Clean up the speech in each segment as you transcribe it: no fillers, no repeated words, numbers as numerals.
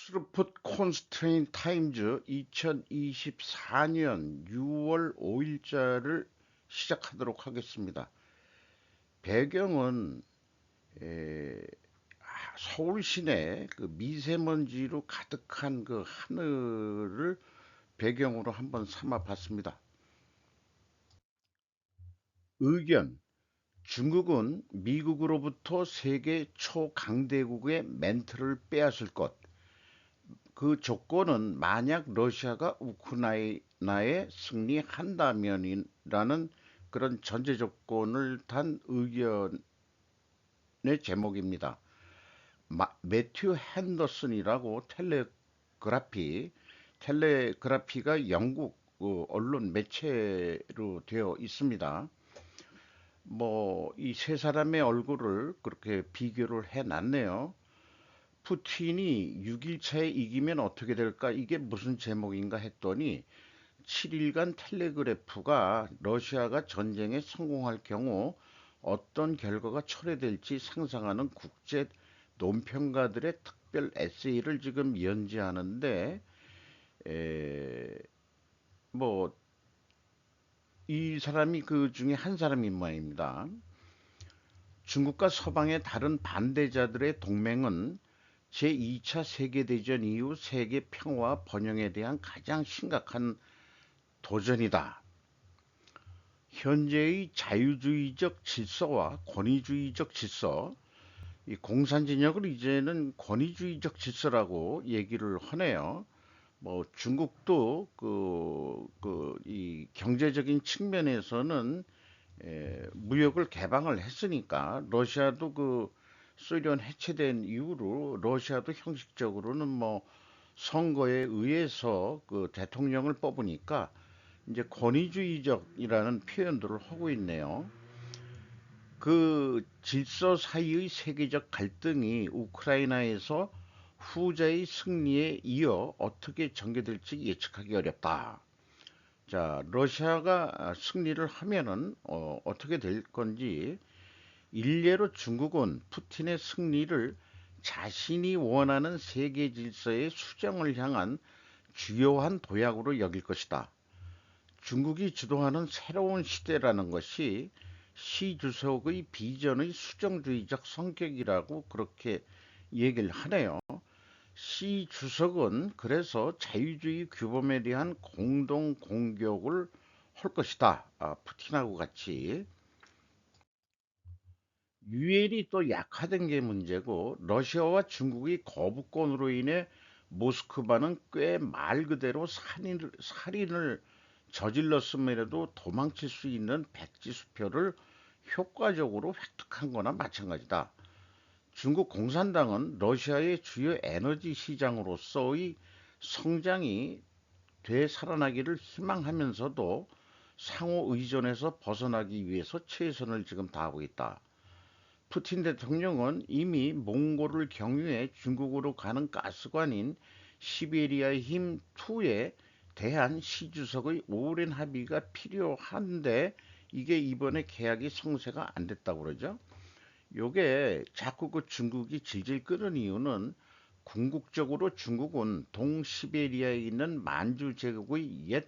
스루풋 콘스트레인 타임즈 2024년 6월 5일자를 시작하도록 하겠습니다. 배경은 에, 서울 시내 그 미세먼지로 가득한 그 하늘을 배경으로 한번 삼아 봤습니다. 의견: 중국은 미국으로부터 세계 초강대국의 멘트를 빼앗을 것. 그 조건은 만약 러시아가 우크라이나에 승리한다면이라는 그런 전제 조건을 단 의견의 제목입니다. 매튜 핸더슨이라고 텔레그라피가 영국 언론 매체로 되어 있습니다. 뭐 이 세 사람의 얼굴을 그렇게 비교를 해 놨네요. 푸틴이 6일차에 이기면 어떻게 될까? 이게 무슨 제목인가 했더니 7일간 텔레그래프가 러시아가 전쟁에 성공할 경우 어떤 결과가 초래될지 상상하는 국제 논평가들의 특별 에세이를 지금 연재하는데 뭐 이 사람이 그 중에 한 사람인 모양입니다. 중국과 서방의 다른 반대자들의 동맹은 제2차 세계대전 이후 세계 평화와 번영에 대한 가장 심각한 도전이다. 현재의 자유주의적 질서와 권위주의적 질서, 이 공산진영을 이제는 권위주의적 질서라고 얘기를 하네요. 뭐 중국도 이 경제적인 측면에서는 무역을 개방을 했으니까 러시아도 그 소련 해체된 이후로 러시아도 형식적으로는 뭐 선거에 의해서 그 대통령을 뽑으니까 이제 권위주의적이라는 표현들을 하고 있네요. 그 질서 사이의 세계적 갈등이 우크라이나에서 후자의 승리에 이어 어떻게 전개될지 예측하기 어렵다. 자, 러시아가 승리를 하면은 어떻게 될 건지 일례로 중국은 푸틴의 승리를 자신이 원하는 세계 질서의 수정을 향한 주요한 도약으로 여길 것이다. 중국이 주도하는 새로운 시대라는 것이 시 주석의 비전의 수정주의적 성격이라고 그렇게 얘기를 하네요. 시 주석은 그래서 자유주의 규범에 대한 공동 공격을 할 것이다. 푸틴하고 같이. 유엔이 또 약화된 게 문제고 러시아와 중국의 거부권으로 인해 모스크바는 꽤 말 그대로 살인을 저질렀음에도 도망칠 수 있는 백지 수표를 효과적으로 획득한 거나 마찬가지다. 중국 공산당은 러시아의 주요 에너지 시장으로서의 성장이 되살아나기를 희망하면서도 상호 의존에서 벗어나기 위해서 최선을 지금 다하고 있다. 푸틴 대통령은 이미 몽골을 경유해 중국으로 가는 가스관인 시베리아의 힘2에 대한 시 주석의 오랜 합의가 필요한데 이게 이번에 계약이 성사가 안 됐다고 그러죠. 요게 자꾸 그 중국이 질질 끄는 이유는 궁극적으로 중국은 동시베리아에 있는 만주 제국의 옛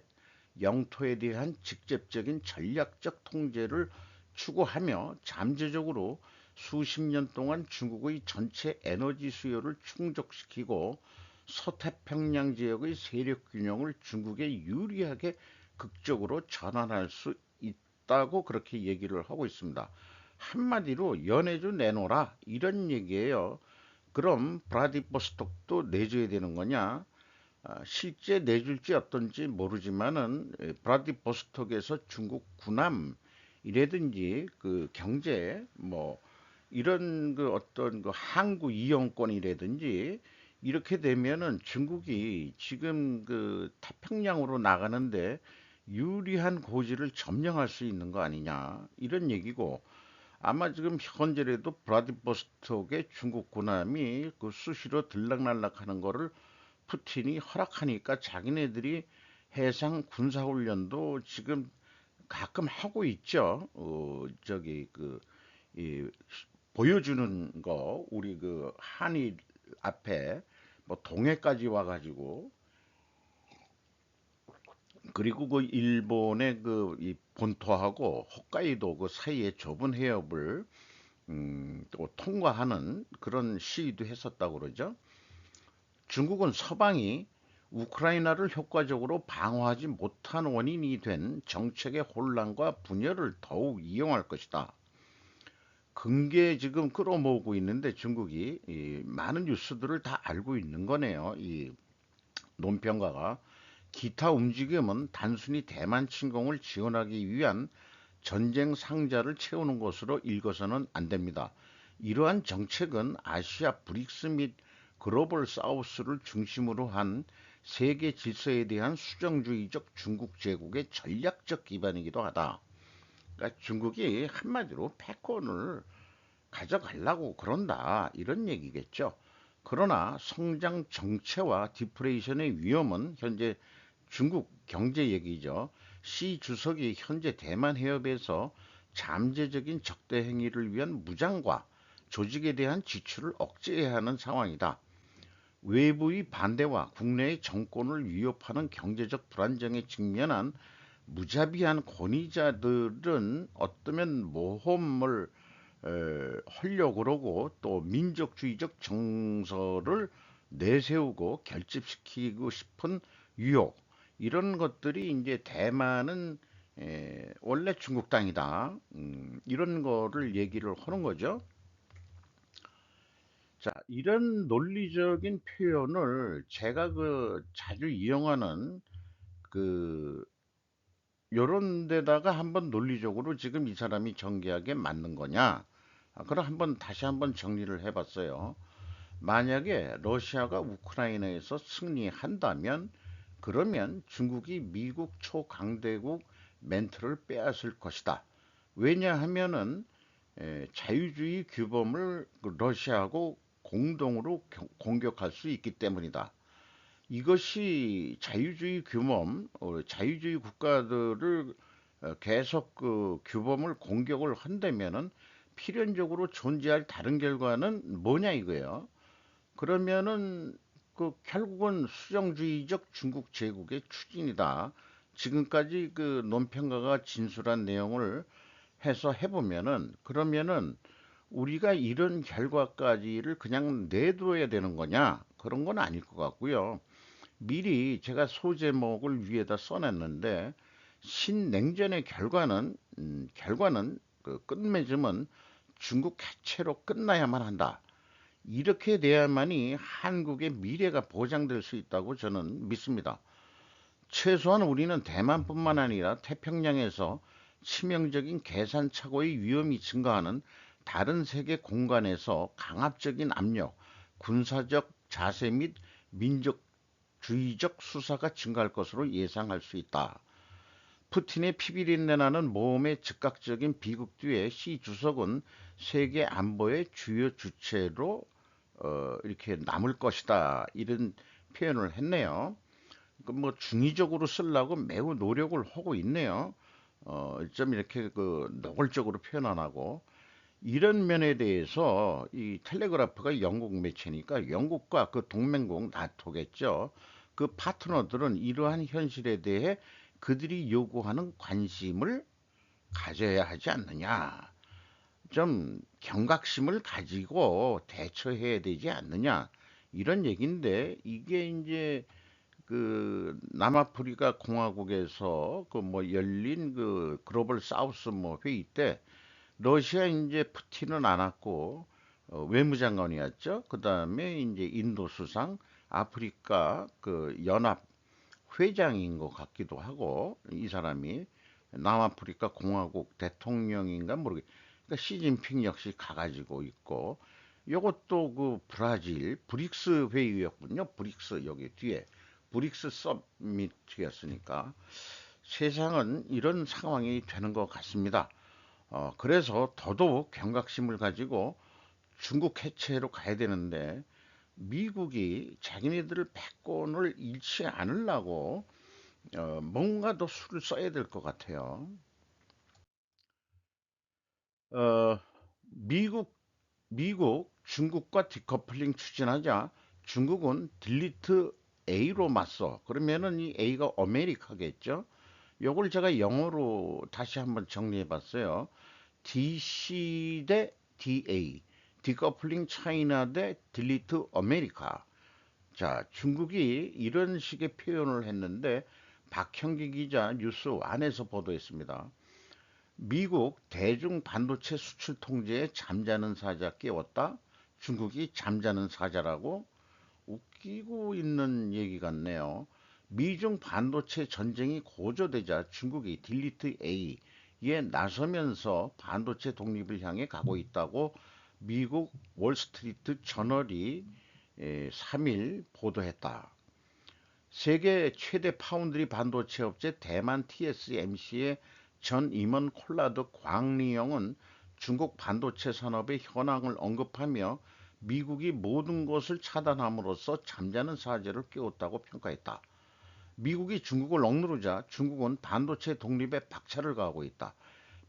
영토에 대한 직접적인 전략적 통제를 추구하며 잠재적으로 수십 년 동안 중국의 전체 에너지 수요를 충족시키고 서태평양 지역의 세력 균형을 중국에 유리하게 극적으로 전환할 수 있다고 그렇게 얘기를 하고 있습니다. 한마디로 연해주 내놓으라 이런 얘기예요. 그럼 브라디보스톡도 내줘야 되는 거냐? 실제 내줄지 어떤지 모르지만은 브라디보스톡에서 중국 군함이라든지 그 경제 뭐 이런 그 어떤 그 항구 이용권이라든지 이렇게 되면은 중국이 지금 그 태평양으로 나가는데 유리한 고지를 점령할 수 있는 거 아니냐 이런 얘기고 아마 지금 현재라도 브라디보스톡에 중국 군함이 그 수시로 들락날락하는 거를 푸틴이 허락하니까 자기네들이 해상 군사훈련도 지금 가끔 하고 있죠. 저기 이 보여주는 거 우리 그 한일 앞에 뭐 동해까지 와가지고, 그리고 그 일본의 그 이 본토하고 홋카이도 그 사이의 좁은 해협을 또 통과하는 그런 시위도 했었다고 그러죠. 중국은 서방이 우크라이나를 효과적으로 방어하지 못한 원인이 된 정책의 혼란과 분열을 더욱 이용할 것이다. 근게 지금 끌어모으고 있는데 중국이 이 많은 뉴스들을 다 알고 있는 거네요. 이 논평가가 기타 움직임은 단순히 대만 침공을 지원하기 위한 전쟁 상자를 채우는 것으로 읽어서는 안 됩니다. 이러한 정책은 아시아 브릭스 및 글로벌 사우스를 중심으로 한 세계 질서에 대한 수정주의적 중국 제국의 전략적 기반이기도 하다. 그러니까 중국이 한마디로 패권을 가져가려고 그런다. 이런 얘기겠죠. 그러나 성장 정체와 디프레이션의 위험은 현재 중국 경제 얘기죠. 시 주석이 현재 대만 해협에서 잠재적인 적대 행위를 위한 무장과 조직에 대한 지출을 억제해야 하는 상황이다. 외부의 반대와 국내의 정권을 위협하는 경제적 불안정에 직면한 무자비한 권위자들은 어쩌면 모험을 하려고 그러고 또 민족주의적 정서를 내세우고 결집시키고 싶은 유혹 이런 것들이 이제 대만은 원래 중국 땅이다. 이런 거를 얘기를 하는 거죠. 자, 이런 논리적인 표현을 제가 그 자주 이용하는 그 요런 데다가 한번 논리적으로 지금 이 사람이 전개하게 맞는 거냐? 그럼 다시 한번 정리를 해봤어요. 만약에 러시아가 우크라이나에서 승리한다면 그러면 중국이 미국 초강대국 멘트를 빼앗을 것이다. 왜냐하면은 자유주의 규범을 그 러시아하고 공동으로 공격할 수 있기 때문이다. 이것이 자유주의 규범, 자유주의 국가들을 계속 그 규범을 공격을 한다면은 필연적으로 존재할 다른 결과는 뭐냐 이거예요. 그러면은 그 결국은 수정주의적 중국 제국의 추진이다. 지금까지 그 논평가가 진술한 내용을 해서 해보면은 그러면은 우리가 이런 결과까지를 그냥 내둬야 되는 거냐? 그런 건 아닐 것 같고요. 미리 제가 소제목을 위에다 써놨는데 신냉전의 결과는 그 끝맺음은 중국 해체로 끝나야만 한다. 이렇게 돼야만이 한국의 미래가 보장될 수 있다고 저는 믿습니다. 최소한 우리는 대만뿐만 아니라 태평양에서 치명적인 계산착오의 위험이 증가하는 다른 세계 공간에서 강압적인 압력, 군사적 자세 및 민족주의적 수사가 증가할 것으로 예상할 수 있다. 푸틴의 피비린내 나는 모험의 즉각적인 비극 뒤에 시 주석은 세계 안보의 주요 주체로 이렇게 남을 것이다. 이런 표현을 했네요. 뭐 중의적으로 쓰려고 매우 노력을 하고 있네요. 좀 이렇게 그 노골적으로 표현 안 하고 이런 면에 대해서 이 텔레그라프가 영국 매체니까 영국과 그 동맹국 나토겠죠. 그 파트너들은 이러한 현실에 대해 그들이 요구하는 관심을 가져야 하지 않느냐. 좀 경각심을 가지고 대처해야 되지 않느냐. 이런 얘기인데 이게 이제 그 남아프리카 공화국에서 그 뭐 열린 그 글로벌 사우스 뭐 회의 때 러시아 이제 푸틴은 안 왔고 외무장관이었죠. 그다음에 이제 인도 수상, 아프리카 그 연합 회장인 것 같기도 하고 이 사람이 남아프리카 공화국 대통령인가 모르겠. 그러니까 시진핑 역시 가가지고 있고 요것도 그 브라질 브릭스 회의였군요. 브릭스 여기 뒤에 브릭스 서밋이었으니까 세상은 이런 상황이 되는 것 같습니다. 그래서 더더욱 경각심을 가지고 중국 해체로 가야 되는데 미국이 자기네들 패권을 잃지 않으려고 뭔가 더 수를 써야 될 것 같아요. 어, 미국 중국과 디커플링 추진하자 중국은 딜리트 A로 맞서. 그러면은 이 A가 아메리카겠죠? 요걸 제가 영어로 다시 한번 정리해 봤어요. DC 대 DA. 디커플링 차이나 대 딜리트 아메리카. 자, 중국이 이런 식의 표현을 했는데 박형기 기자 뉴스 1에서 보도했습니다. 미국 대중 반도체 수출 통제에 잠자는 사자 깨웠다. 중국이 잠자는 사자라고 웃기고 있는 얘기 같네요. 미중 반도체 전쟁이 고조되자 중국이 딜리트 A에 나서면서 반도체 독립을 향해 가고 있다고 미국 월스트리트 저널이 3일 보도했다. 세계 최대 파운드리 반도체 업체 대만 TSMC의 전 임원 콜라드 광리영은 중국 반도체 산업의 현황을 언급하며 미국이 모든 것을 차단함으로써 잠자는 사제를 깨웠다고 평가했다. 미국이 중국을 억누르자 중국은 반도체 독립에 박차를 가하고 있다.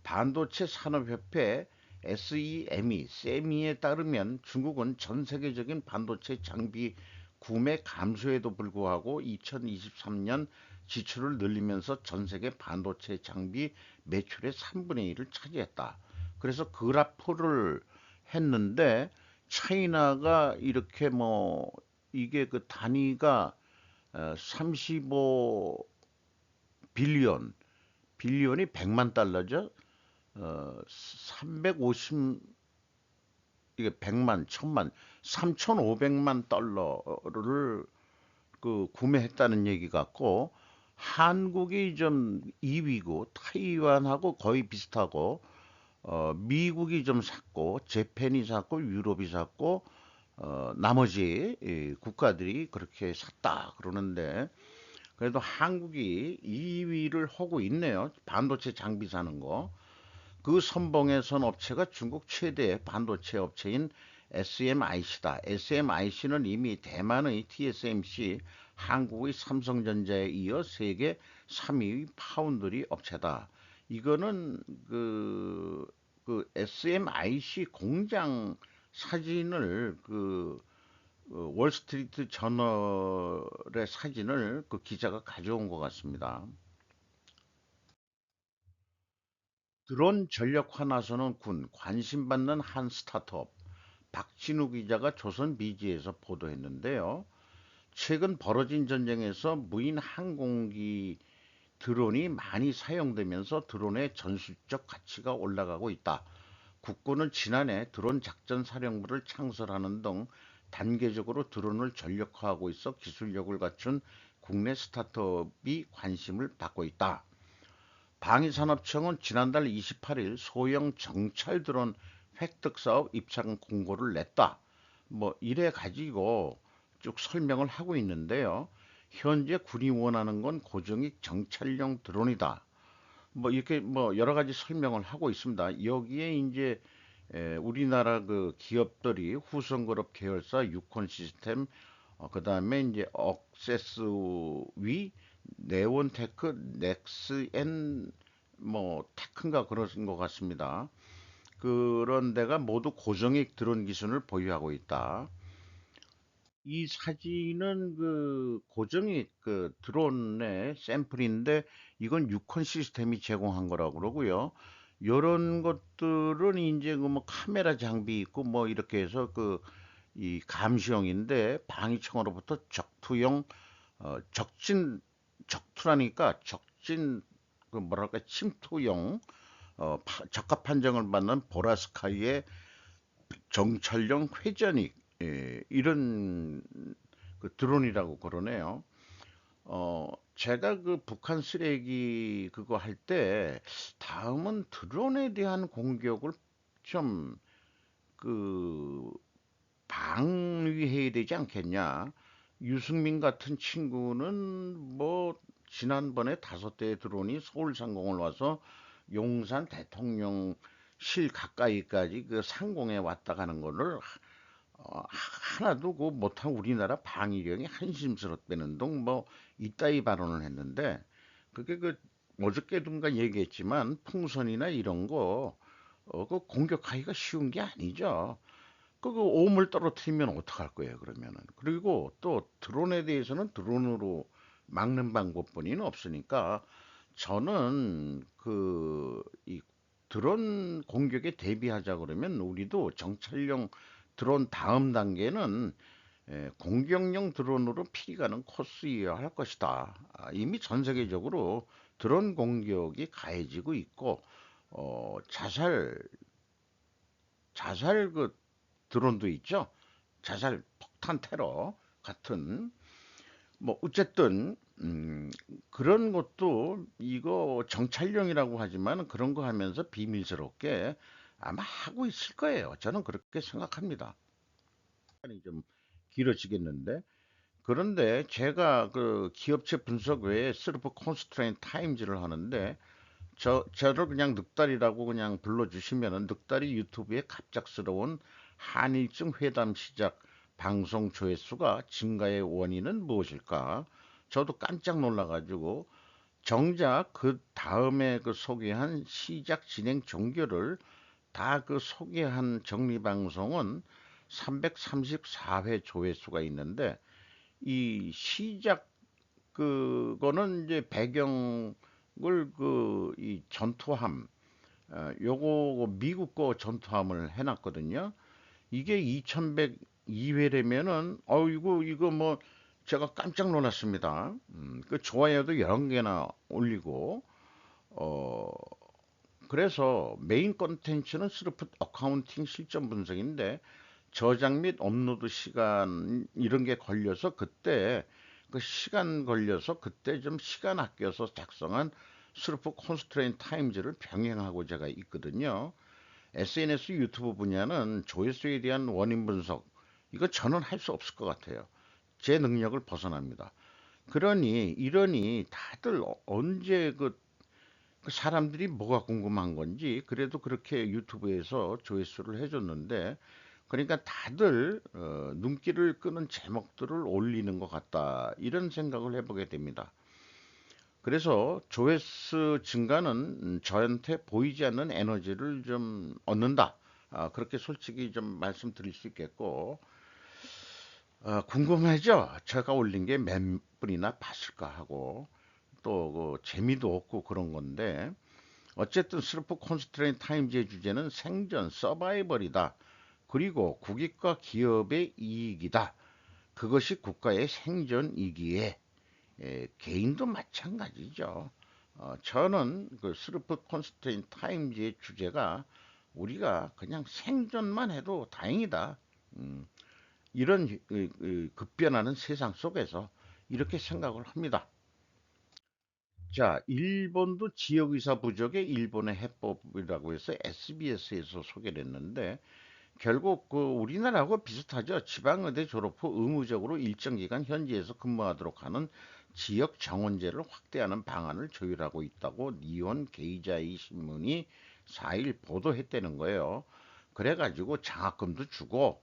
반도체 산업협회 SEME 에 따르면 중국은 전 세계적인 반도체 장비 구매 감소에도 불구하고 2023년 지출을 늘리면서 전 세계 반도체 장비 매출의 3분의 1을 차지했다. 그래서 그래프를 했는데 차이나가 이렇게 뭐 이게 그 단위가 35 빌리언, 빌리언이 100만 달러죠. 350 이게 100만, 1000만, 3,500만 달러를 그 구매했다는 얘기 같고 한국이 좀 2위고 타이완하고 거의 비슷하고 미국이 좀 샀고 재팬이 샀고 유럽이 샀고 나머지 국가들이 그렇게 샀다 그러는데 그래도 한국이 2위를 하고 있네요. 반도체 장비 사는 거. 그 선봉에 선 업체가 중국 최대 반도체 업체인 SMIC다. SMIC는 이미 대만의 TSMC, 한국의 삼성전자에 이어 세계 3위의 파운드리 업체다. 이거는 그 SMIC 공장 사진을 월스트리트 저널의 사진을 그 기자가 가져온 것 같습니다. 드론 전력화 나서는 군 관심받는 한 스타트업 박진우 기자가 조선 비지에서 보도했는데요. 최근 벌어진 전쟁에서 무인 항공기 드론이 많이 사용되면서 드론의 전술적 가치가 올라가고 있다. 국군은 지난해 드론 작전 사령부를 창설하는 등 단계적으로 드론을 전력화하고 있어 기술력을 갖춘 국내 스타트업이 관심을 받고 있다. 방위산업청은 지난달 28일 소형 정찰 드론 획득 사업 입찰 공고를 냈다. 뭐 이래 가지고 쭉 설명을 하고 있는데요. 현재 군이 원하는 건 고정익 정찰용 드론이다. 뭐 이렇게 뭐 여러 가지 설명을 하고 있습니다. 여기에 이제 우리나라 그 기업들이 후성그룹 계열사 유콘 시스템, 그다음에 이제 억세스위, 네온테크, 넥스엔 뭐 테크인가 그런 것 같습니다. 그런 데가 모두 고정익 드론 기술을 보유하고 있다. 이 사진은 그 고정익 그 드론의 샘플인데 이건 유콘 시스템이 제공한 거라고 그러고요. 요런 것들은 이제 그 뭐 카메라 장비 있고 뭐 이렇게 해서 그 이 감시용인데 방위청으로부터 적투용 적진 적투라니까 적진 그 뭐랄까 침투용 적합 판정을 받는 보라스카이의 정찰용 회전익 이런 그 드론이라고 그러네요. 제가 그 북한 쓰레기 그거 할 때 다음은 드론에 대한 공격을 좀 그 방위해야 되지 않겠냐. 유승민 같은 친구는 뭐 지난번에 5대의 드론이 서울 상공을 와서 용산 대통령실 가까이까지 그 상공에 왔다 가는 거를 하나도 그 못한 우리나라 방위령이 한심스럽다는 등 뭐 이따위 발언을 했는데 그게 그 어저께든가 얘기했지만 풍선이나 이런 거 그 공격하기가 쉬운 게 아니죠. 그 오음을 떨어뜨리면 어떡할 거예요, 그러면은. 그리고 또 드론에 대해서는 드론으로 막는 방법뿐이는 없으니까 저는 이 드론 공격에 대비하자 그러면 우리도 정찰용 드론 다음 단계는 공격용 드론으로 피가는 코스여야 할 것이다. 이미 전 세계적으로 드론 공격이 가해지고 있고, 자살 그 드론도 있죠. 자살 폭탄 테러 같은 뭐 어쨌든 그런 것도 이거 정찰용이라고 하지만 그런 거 하면서 비밀스럽게 아마 하고 있을 거예요. 저는 그렇게 생각합니다. 시간이 좀 길어지겠는데 그런데 제가 그 기업체 분석 외에 셀프 컨스트레인 타임즈를 하는데 저를 그냥 늑다리라고 그냥 불러주시면은 늑다리 유튜브에 갑작스러운 한일중 회담 시작 방송 조회수가 증가의 원인은 무엇일까? 저도 깜짝 놀라가지고 정작 그 다음에 그 소개한 시작 진행 종교를 다 그 소개한 정리 방송은 334회 조회수가 있는데 이 시작 그거는 이제 배경을 이 전투함 요거 미국 거 전투함을 해놨거든요. 이게 2102회라면은 이거 뭐 제가 깜짝 놀랐습니다. 그 좋아요도 11개나 올리고 어 그래서 메인 컨텐츠는 스루프 어카운팅 실전 분석인데 저장 및 업로드 시간 이런 게 걸려서 그때 그 시간 걸려서 그때 좀 시간 아껴서 작성한 스루프 콘스트레인 타임즈를 병행하고 제가 있거든요. SNS 유튜브 분야는 조회수에 대한 원인 분석 이거 저는 할 수 없을 것 같아요. 제 능력을 벗어납니다. 그러니 이러니 다들 언제 그 사람들이 뭐가 궁금한 건지 그래도 그렇게 유튜브에서 조회수를 해줬는데 그러니까 다들 눈길을 끄는 제목들을 올리는 것 같다 이런 생각을 해보게 됩니다. 그래서 조회수 증가는 저한테 보이지 않는 에너지를 좀 얻는다. 그렇게 솔직히 좀 말씀드릴 수 있겠고 궁금하죠? 제가 올린 게 몇 분이나 봤을까 하고 또 그 재미도 없고 그런 건데 어쨌든 슬프 콘스트레인 타임즈의 주제는 생존 서바이벌이다. 그리고 국익과 기업의 이익이다. 그것이 국가의 생존이기에 개인도 마찬가지죠. 저는 그 슬프 콘스트레인 타임즈의 주제가 우리가 그냥 생존만 해도 다행이다. 음, 이런 급변하는 세상 속에서 이렇게 생각을 합니다. 자, 일본도 지역의사 부족의 일본의 해법이라고 해서 SBS에서 소개를 했는데 결국 그 우리나라하고 비슷하죠. 지방의대 졸업 후 의무적으로 일정 기간 현지에서 근무하도록 하는 지역 정원제를 확대하는 방안을 조율하고 있다고 니혼 게이자이 신문이 4일 보도했다는 거예요. 그래가지고 장학금도 주고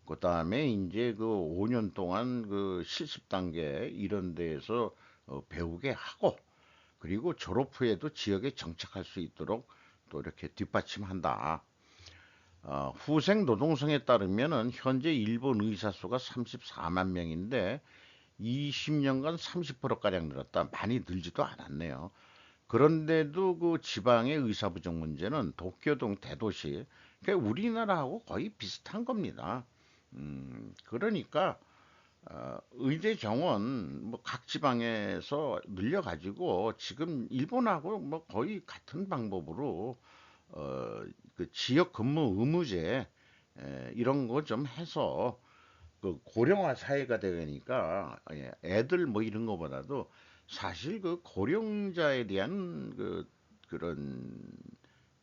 그다음에 이제 그 5년 동안 그 실습 단계 이런 데에서 배우게 하고 그리고 졸업 후에도 지역에 정착할 수 있도록 또 이렇게 뒷받침한다. 후생 노동성에 따르면은 현재 일본 의사 수가 34만 명인데 20년간 30%가량 늘었다. 많이 늘지도 않았네요. 그런데도 그 지방의 의사 부족 문제는 도쿄 등 대도시, 그러니까 우리나라하고 거의 비슷한 겁니다. 그러니까 의대 정원 뭐 각 지방에서 늘려가지고 지금 일본하고 뭐 거의 같은 방법으로 어, 그 지역 근무 의무제 이런 거 좀 해서 그 고령화 사회가 되니까 애들 뭐 이런 거보다도 사실 그 고령자에 대한 그런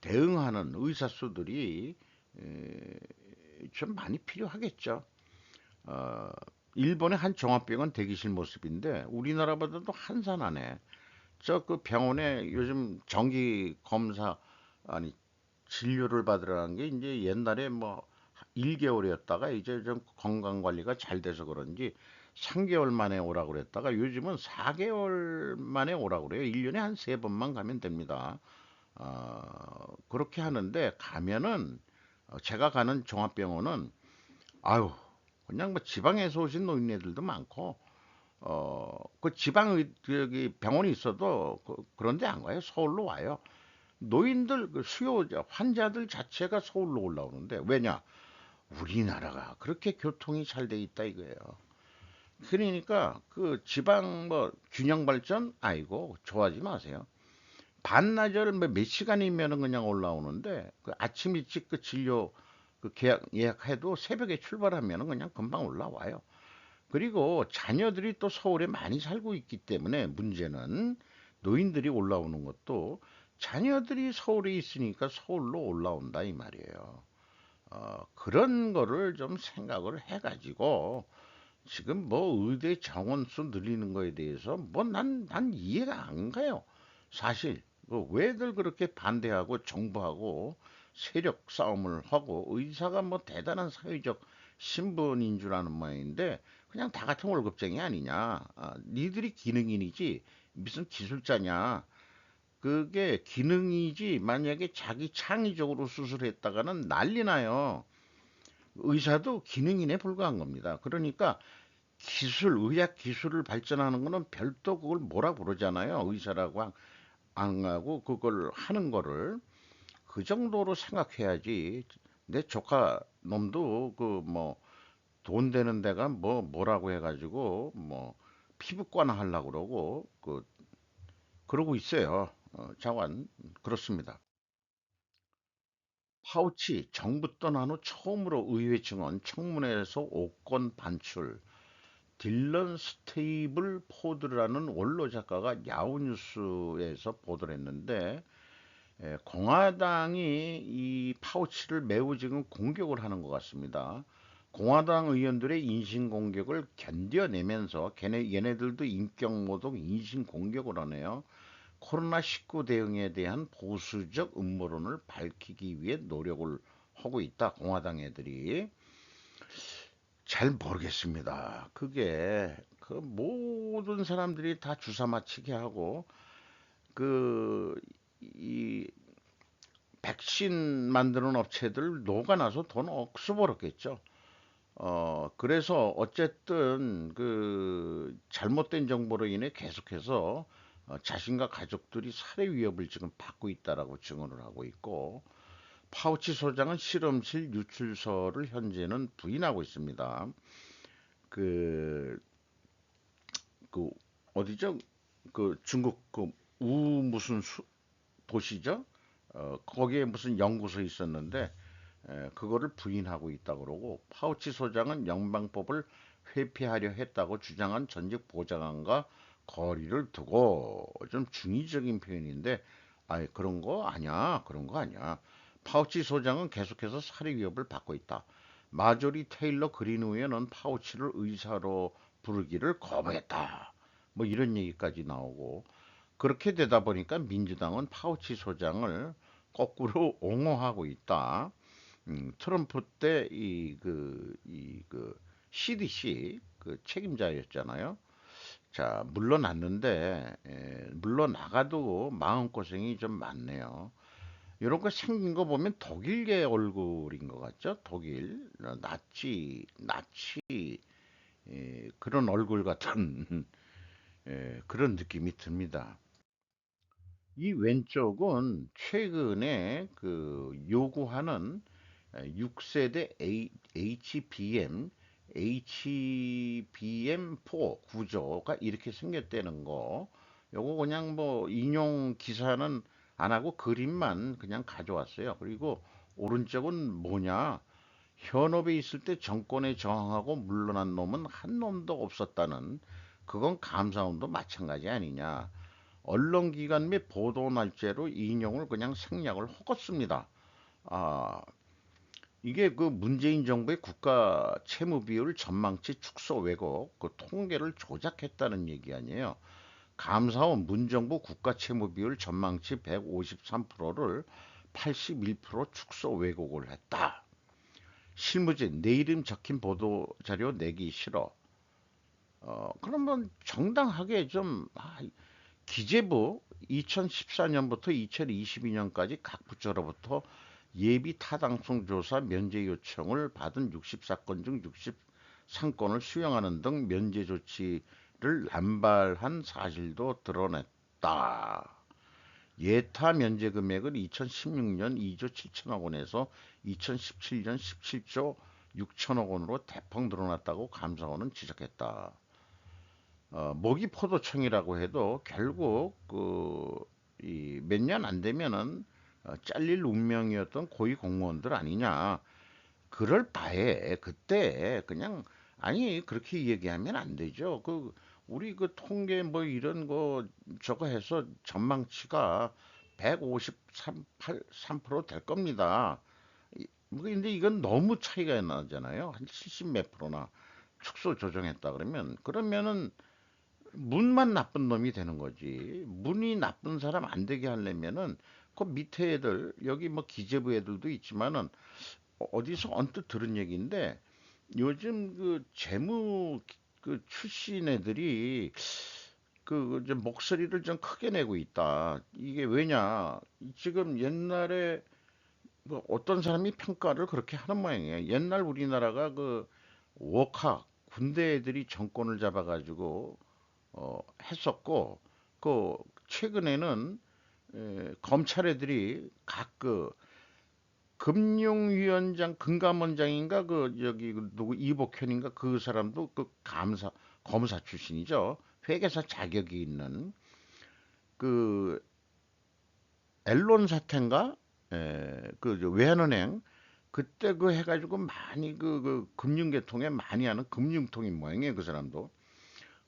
대응하는 의사 수들이 에, 좀 많이 필요하겠죠. 어, 일본의 한 종합병원 대기실 모습인데 우리나라보다도 한산하네. 저 그 병원에 요즘 정기 검사 아니 진료를 받으라는 게 이제 옛날에 뭐 1개월이었다가 이제 좀 건강 관리가 잘 돼서 그런지 3개월 만에 오라고 그랬다가 요즘은 4개월 만에 오라고 그래요. 1년에 한 3번만 가면 됩니다. 그렇게 하는데 가면은 제가 가는 종합병원은 아유, 그냥 뭐 지방에서 오신 노인네들도 많고, 그 지방 저기 병원이 있어도 그런데 안 가요. 서울로 와요. 노인들 그 수요자 환자들 자체가 서울로 올라오는데 왜냐? 우리나라가 그렇게 교통이 잘 돼 있다 이거예요. 그러니까 그 지방 뭐 균형 발전 아이고 좋아하지 마세요. 반나절 뭐 몇 시간이면은 그냥 올라오는데 그 아침 일찍 그 진료 그 계약 예약해도 새벽에 출발하면은 그냥 금방 올라와요. 그리고 자녀들이 또 서울에 많이 살고 있기 때문에 문제는 노인들이 올라오는 것도 자녀들이 서울에 있으니까 서울로 올라온다 이 말이에요. 그런 거를 좀 생각을 해가지고 지금 뭐 의대 정원수 늘리는 거에 대해서 뭐 난 이해가 안 가요. 사실 그 왜들 그렇게 반대하고 정부하고 세력 싸움을 하고 의사가 뭐 대단한 사회적 신분인 줄 아는 모양인데 그냥 다 같은 월급쟁이 아니냐. 니들이 기능인이지 무슨 기술자냐. 그게 기능이지 만약에 자기 창의적으로 수술했다가는 난리 나요. 의사도 기능인에 불과한 겁니다. 그러니까 기술, 의학 기술을 발전하는 거는 별도 그걸 뭐라 그러잖아요. 의사라고 안 하고 그걸 하는 거를 그 정도로 생각해야지. 내 조카 놈도 그 뭐 돈 되는 데가 뭐라고 해가지고 뭐 피부과나 하려고 그러고 그러고 있어요. 자관 그렇습니다. 파우치 정부 떠난 후 처음으로 의회 증언 청문회에서 오건 반출. 딜런 스테이블 포드라는 원로 작가가 야후뉴스에서 보도를 했는데 공화당이 이 파우치를 매우 지금 공격을 하는 것 같습니다. 공화당 의원들의 인신 공격을 견뎌내면서 얘네들도 인격 모독 인신 공격을 하네요. 코로나19 대응에 대한 보수적 음모론을 밝히기 위해 노력을 하고 있다. 공화당 애들이. 잘 모르겠습니다. 그게 그 모든 사람들이 다 주사 맞히게 하고 그 이 백신 만드는 업체들 녹아나서 돈 억수 벌었겠죠. 그래서 어쨌든 그 잘못된 정보로 인해 계속해서 자신과 가족들이 살해 위협을 지금 받고 있다라고 증언을 하고 있고 파우치 소장은 실험실 유출설을 현재는 부인하고 있습니다. 그, 그 어디죠? 그 중국 그 우 무슨 도시죠? 거기에 무슨 연구소 있었는데 그거를 부인하고 있다 그러고 파우치 소장은 영방법을 회피하려 했다고 주장한 전직 보좌관과 거리를 두고 좀 중의적인 표현인데 아예 그런 거 아니야. 파우치 소장은 계속해서 살해 위협을 받고 있다. 마조리 테일러 그린 의원은 파우치를 의사로 부르기를 거부했다. 뭐 이런 얘기까지 나오고 그렇게 되다 보니까 민주당은 파우치 소장을 거꾸로 옹호하고 있다. 트럼프 때 CDC 그 책임자였잖아요. 자, 물러났는데, 물러나가도 마음고생이 좀 많네요. 이런 거 생긴 거 보면 독일계 얼굴인 것 같죠? 독일, 나치, 그런 얼굴 같은, 그런 느낌이 듭니다. 이 왼쪽은 최근에 그 요구하는 6세대 HBM4 구조가 이렇게 생겼다는 거. 요거 그냥 뭐 인용 기사는 안 하고 그림만 그냥 가져왔어요. 그리고 오른쪽은 뭐냐? 현업에 있을 때 정권에 저항하고 물러난 놈은 한 놈도 없었다는 그건 감사원도 마찬가지 아니냐. 언론기관 및 보도 날짜로 인용을 그냥 생략을 허겄습니다. 아, 이게 그 문재인 정부의 국가 채무 비율 전망치 축소 왜곡 그 통계를 조작했다는 얘기 아니에요. 감사원 문정부 국가 채무 비율 전망치 153%를 81% 축소 왜곡을 했다. 실무진 내 이름 적힌 보도 자료 내기 싫어. 그러면 정당하게 좀 기재부 2014년부터 2022년까지 각 부처로부터 예비 타당성 조사 면제 요청을 받은 60사건 중 63건을 수용하는 등 면제 조치를 남발한 사실도 드러냈다. 예타 면제 금액을 2016년 2조 7천억 원에서 2017년 17조 6천억 원으로 대폭 늘어났다고 감사원은 지적했다. 모기포도청이라고 해도 결국 몇 년 안 되면은 잘릴 운명이었던 고위 공무원들 아니냐. 그럴 바에 그때 그냥 아니 그렇게 얘기하면 안 되죠. 우리 그 통계 뭐 이런 거 저거 해서 전망치가 153%될 겁니다. 뭐 근데 이건 너무 차이가 나잖아요. 한 70 몇 프로나 축소 조정했다 그러면은 문만 나쁜 놈이 되는 거지. 문이 나쁜 사람 안 되게 하려면은 그 밑에 애들 여기 뭐 기재부 애들도 있지만은 어디서 언뜻 들은 얘기인데 요즘 그 재무 그 출신 애들이 좀 목소리를 좀 크게 내고 있다. 이게 왜냐? 지금 옛날에 뭐 어떤 사람이 평가를 그렇게 하는 모양이에요. 옛날 우리나라가 그 워카 군대 애들이 정권을 잡아가지고 했었고 그 최근에는 검찰 애들이 각 금융위원장 금감원장인가 그 여기 그 누구 이복현인가 그 사람도 그 검사 출신이죠. 회계사 자격이 있는 그 앨런 사태인가 그 외환은행 그때 그 해가지고 많이 그 금융계통에 많이 하는 금융통인 모양이에요 그 사람도.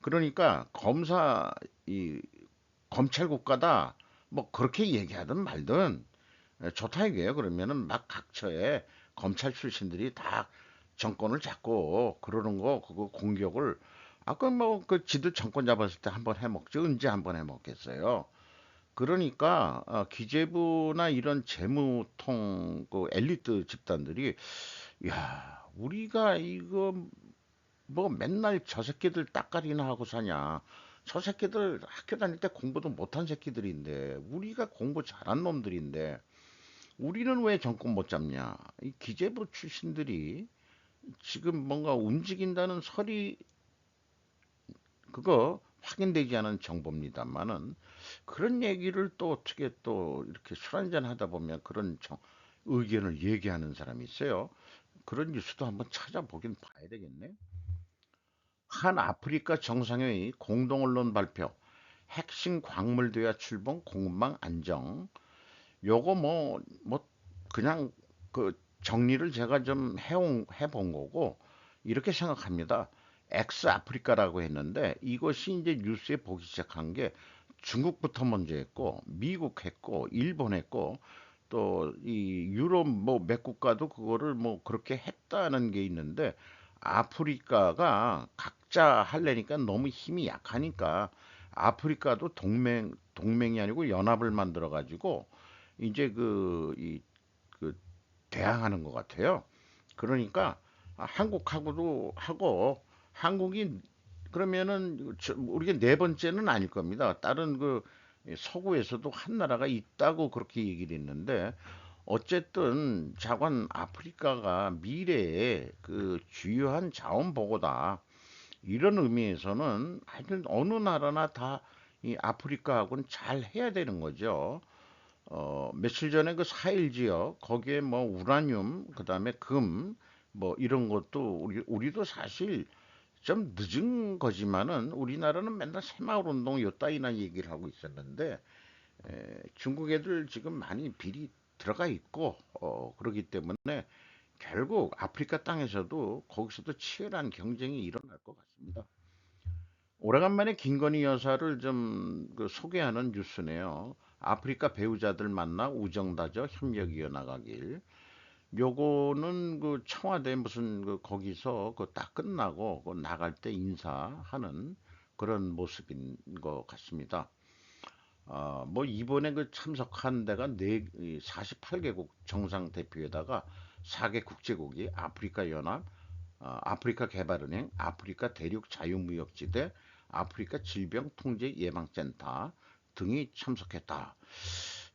그러니까 이 검찰 국가다 뭐 그렇게 얘기하든 말든 좋다 이게요. 그러면은 막 각처에 검찰 출신들이 다 정권을 잡고 그러는 거 그거 공격을 아까 뭐 그 지들 정권 잡았을 때 한번 해먹죠. 언제 한번 해먹겠어요. 그러니까 기재부나 이런 재무통 그 엘리트 집단들이 야 우리가 이거 뭐 맨날 저 새끼들 따까리나 하고 사냐. 저 새끼들 학교 다닐 때 공부도 못한 새끼들인데 우리가 공부 잘한 놈들인데 우리는 왜 정권 못 잡냐? 이 기재부 출신들이 지금 뭔가 움직인다는 설이 그거 확인되지 않은 정보입니다만은 그런 얘기를 또 어떻게 또 이렇게 술 한잔 하다 보면 그런 의견을 얘기하는 사람이 있어요. 그런 뉴스도 한번 찾아보긴 봐야 되겠네. 한 아프리카 정상회의 공동언론 발표 핵심 광물 대화 출범 공급망 안정 요거 뭐 그냥 그 정리를 제가 좀 해본 거고 이렇게 생각합니다. 엑스 아프리카라고 했는데 이것이 이제 뉴스에 보기 시작한 게 중국부터 먼저 했고 미국 했고 일본 했고 또 이 유럽 뭐 몇 국가도 그거를 뭐 그렇게 했다는 게 있는데 아프리카가 각자 할래니까 너무 힘이 약하니까 아프리카도 동맹이 아니고 연합을 만들어 가지고 이제 그 대항하는 것 같아요. 그러니까 한국하고도 하고 한국이 그러면은 우리가 네 번째는 아닐 겁니다. 다른 그 서구에서도 한 나라가 있다고 그렇게 얘기를 했는데 어쨌든 자관 아프리카가 미래의 그 주요한 자원 보고다. 이런 의미에서는 하여튼 어느 나라나 다 이 아프리카하고는 잘 해야 되는 거죠. 며칠 전에 그 사일 지역 거기에 뭐 우라늄 그다음에 금 뭐 이런 것도 우리도 사실 좀 늦은 거지만은 우리나라는 맨날 새마을 운동 요 따위나 얘기를 하고 있었는데 중국 애들 지금 많이 비리 들어가 있고 그러기 때문에 결국 아프리카 땅에서도 거기서도 치열한 경쟁이 일어날 것 같습니다. 오래간만에 김건희 여사를 좀 소개하는 뉴스네요. 아프리카 배우자들 만나 우정 다져 협력 이어나가길. 요거는 그 청와대 무슨 거기서 딱 끝나고 나갈 때 인사하는 그런 모습인 것 같습니다. 뭐 이번에 그 참석한 데가 48개국 정상 대표에다가 4개 국제국이 아프리카 연합, 아프리카 개발은행, 아프리카 대륙 자유무역지대, 아프리카 질병통제예방센터 등이 참석했다.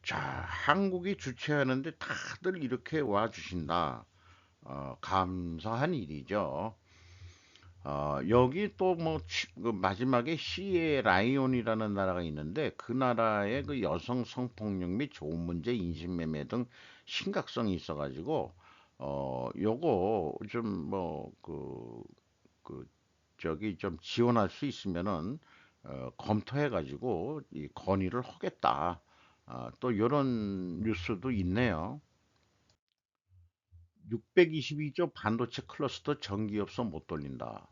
자, 한국이 주최하는데 다들 이렇게 와 주신다. 감사한 일이죠. 여기 또 뭐 마지막에 시에라이온이라는 나라가 있는데 그 나라의 그 여성 성폭력 및 좋은 문제 인신매매 등 심각성이 있어가지고 요거 좀 뭐 그 저기 좀 지원할 수 있으면은 검토해가지고 이 건의를 하겠다. 또 요런 뉴스도 있네요. 622조 반도체 클러스터 전기업소 못 돌린다.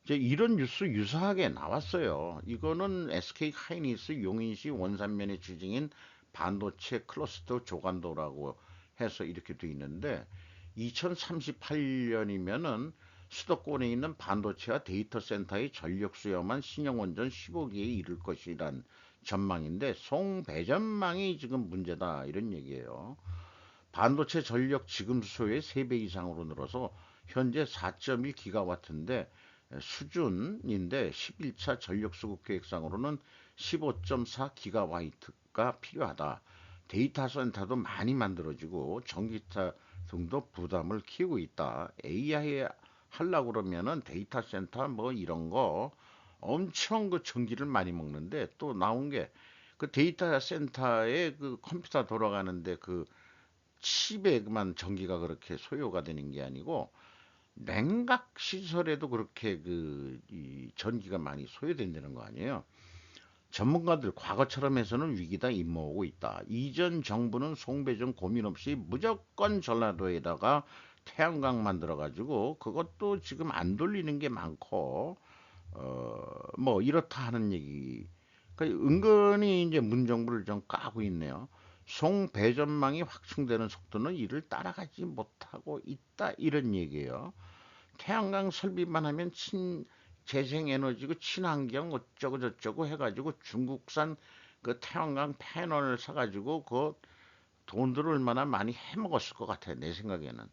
이제 이런 뉴스 유사하게 나왔어요. 이거는 SK 하이닉스 용인시 원산면의 주징인 반도체 클러스터 조간도라고 해서 이렇게 돼 있는데 2038년이면은 수도권에 있는 반도체와 데이터 센터의 전력 수요만 신형원전 15기에 이를 것이란 전망인데 송배전망이 지금 문제다 이런 얘기예요. 반도체 전력 지금 수요의 3배 이상으로 늘어서 현재 4.1기가와트인데 수준인데 11차 전력 수급 계획상으로는 15.4기가와트가 필요하다. 데이터 센터도 많이 만들어지고 전기차 등도 부담을 키우고 있다. AI 하려고 그러면은 데이터 센터 뭐 이런 거 엄청 그 전기를 많이 먹는데 또 나온 게 그 데이터 센터에 그 컴퓨터 돌아가는데 그 칩에만 전기가 그렇게 소요가 되는 게 아니고 냉각 시설에도 그렇게 이 전기가 많이 소요된다는 거 아니에요. 전문가들 과거처럼 해서는 위기다 임모하고 있다. 이전 정부는 송배전 고민 없이 무조건 전라도에다가 태양광 만들어 가지고 그것도 지금 안 돌리는 게 많고 뭐 이렇다 하는 얘기. 그러니까 은근히 이제 문정부를 좀 까고 있네요. 송배전망이 확충되는 속도는 이를 따라가지 못하고 있다 이런 얘기예요. 태양광 설비만 하면 재생에너지고 친환경 어쩌고 저쩌고 해가지고 중국산 그 태양광 패널을 사가지고 그 돈들을 얼마나 많이 해먹었을 것 같아 내 생각에는.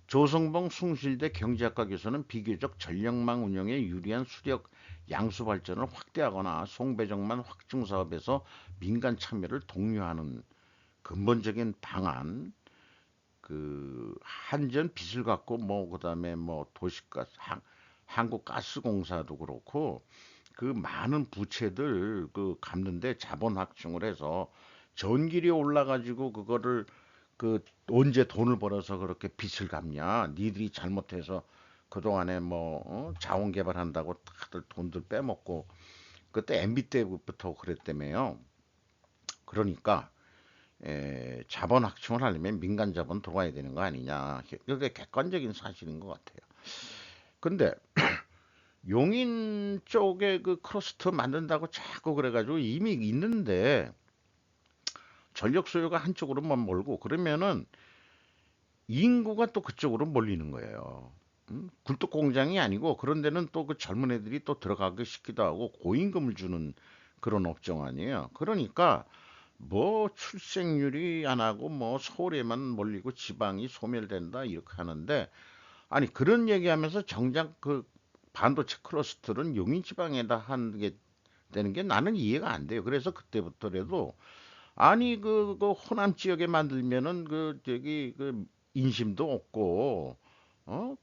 조성봉 숭실대 경제학과 교수는 비교적 전력망 운영에 유리한 수력 양수 발전을 확대하거나 송배정만 확충 사업에서 민간 참여를 독려하는 근본적인 방안, 그 한전 빚을 갖고 뭐 그다음에 뭐 도시가스 한국가스공사도 그렇고 그 많은 부채들 그 갚는데 자본 확충을 해서 전기료 올라가지고 그거를 그 언제 돈을 벌어서 그렇게 빚을 갚냐? 니들이 잘못해서 그동안에 뭐 자원 개발한다고 다들 돈들 빼먹고 그때 MB 때부터 그랬다며요. 그러니까 자본 확충을 하려면 민간 자본 들어와야 되는 거 아니냐. 그게 객관적인 사실인 것 같아요. 근데 용인 쪽에 그 크러스트 만든다고 자꾸 그래가지고 이미 있는데 전력 소요가 한쪽으로만 몰고 그러면은 인구가 또 그쪽으로 몰리는 거예요. 굴뚝 공장이 아니고 그런 데는 또 그 젊은 애들이 또 들어가기 쉽기도 하고 고임금을 주는 그런 업종 아니에요. 그러니까 뭐 출생률이 안 하고 뭐 서울에만 몰리고 지방이 소멸된다 이렇게 하는데 아니 그런 얘기하면서 정작 그 반도체 클러스터는 용인 지방에다 한 게 되는 게 나는 이해가 안 돼요. 그래서 그때부터라도 아니 그 호남 지역에 만들면은 그 저기 그 인심도 없고 어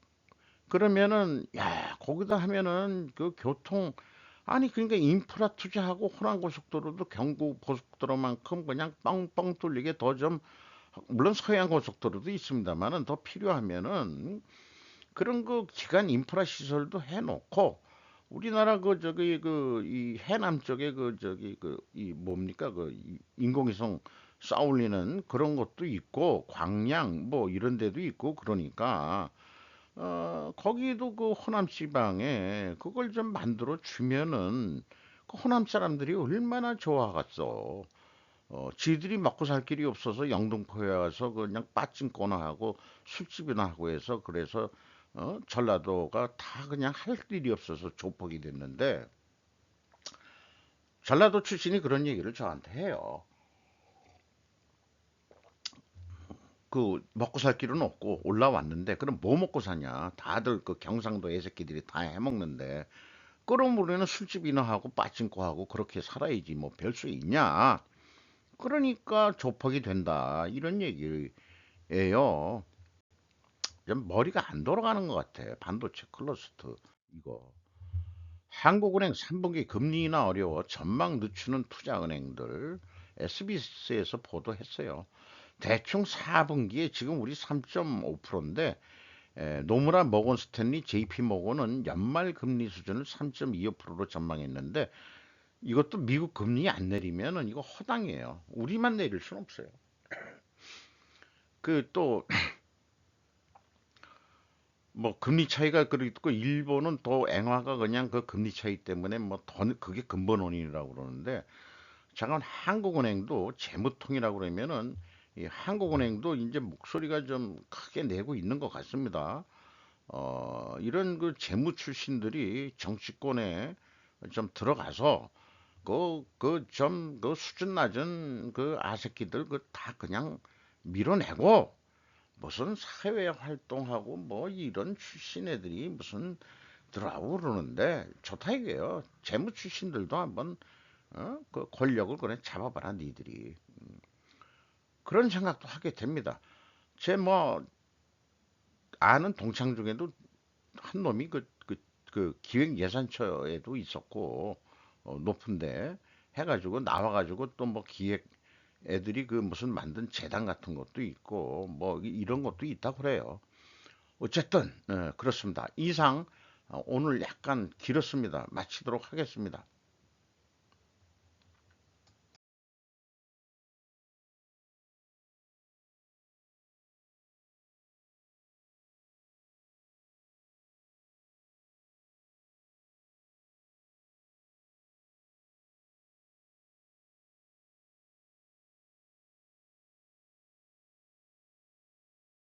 그러면은 야 거기다 하면은 그 교통 아니 그러니까 인프라 투자하고 호남 고속도로도 경부 고속도로만큼 그냥 뻥뻥 뚫리게 더 좀 물론 서해안 고속도로도 있습니다만은 더 필요하면은 그런 그 기간 인프라 시설도 해놓고 우리나라 그 저기 그 이 해남 쪽에 그 저기 그 이 뭡니까 그 인공위성 쌓올리는 그런 것도 있고 광양 뭐 이런 데도 있고 그러니까 거기도 그 호남 지방에 그걸 좀 만들어 주면은 그 호남 사람들이 얼마나 좋아하겠어. 지들이 먹고 살 길이 없어서 영등포에 와서 그냥 빠찡거나 하고 술집이나 하고 해서 그래서 전라도가 다 그냥 할 일이 없어서 조폭이 됐는데 전라도 출신이 그런 얘기를 저한테 해요. 그 먹고 살 길은 없고 올라왔는데 그럼 뭐 먹고 사냐? 다들 그 경상도 애새끼들이 다 해먹는데 그럼 우리는 술집이나 하고 빠찡코 하고 그렇게 살아야지 뭐 별 수 있냐? 그러니까 조폭이 된다. 이런 얘기예요. 좀 머리가 안 돌아가는 것 같아. 반도체 클러스터 이거. 한국은행 3분기 금리 인하 어려워 전망 늦추는 투자은행들 SBS에서 보도했어요. 대충 4분기에 지금 우리 3.5%인데 노무라 모건 스탠리 JP 모건은 연말 금리 수준을 3.25%로 전망했는데 이것도 미국 금리 안 내리면은 이거 허당이에요. 우리만 내릴 순 없어요. 그 또 뭐 금리 차이가 그리고 일본은 또 엔화가 그냥 그 금리 차이 때문에 뭐 더 그게 근본 원인이라고 그러는데 잠깐 한국은행도 재무통이라고 그러면은 이 한국은행도 이제 목소리가 좀 크게 내고 있는 것 같습니다. 이런 그 재무 출신들이 정치권에 좀 들어가서 그 수준 낮은 그 아새끼들 그 다 그냥 밀어내고 무슨 사회 활동하고 뭐 이런 출신 애들이 무슨 들어가고 그러는데 좋다 이게요. 재무 출신들도 한번 그 권력을 그래 잡아봐라 니들이 그런 생각도 하게 됩니다. 제 뭐 아는 동창 중에도 한 놈이 그 기획예산처에도 있었고 높은데 해가지고 나와가지고 또 뭐 기획 애들이 그 무슨 만든 재단 같은 것도 있고 뭐 이런 것도 있다고 그래요. 어쨌든 그렇습니다. 이상 오늘 약간 길었습니다. 마치도록 하겠습니다.